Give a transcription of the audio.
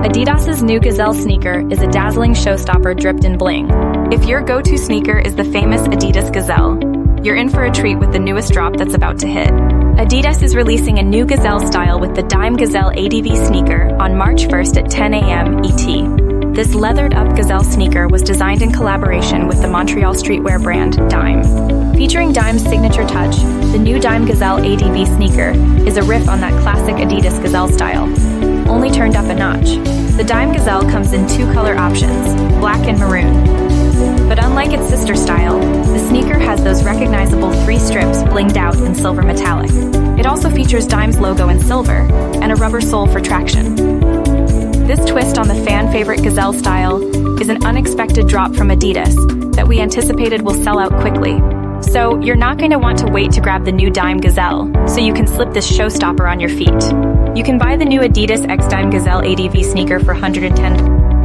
Adidas's new Gazelle sneaker is a dazzling showstopper dripped in bling. If your go-to sneaker is the famous Adidas Gazelle, you're in for a treat with the newest drop that's about to hit. Adidas is releasing a new Gazelle style with the Gazelle ADV sneaker on March 1st at 10 a.m. ET. This leathered-up Gazelle sneaker was designed in collaboration with the Montreal streetwear brand Dime. Featuring Dime's signature touch, the new Gazelle ADV sneaker is a riff on that classic Adidas Gazelle style, only turned up a notch. The Gazelle comes in two color options, black and maroon. But unlike its sister style, the sneaker has those recognizable 3 strips blinged out in silver metallic. It also features Dime's logo in silver and a rubber sole for traction. This twist on the fan-favorite Gazelle style is an unexpected drop from Adidas that we anticipated will sell out quickly. So you're not going to want to wait to grab the new Gazelle, so you can slip this showstopper on your feet. You can buy the new Adidas X Gazelle ADV sneaker for $110.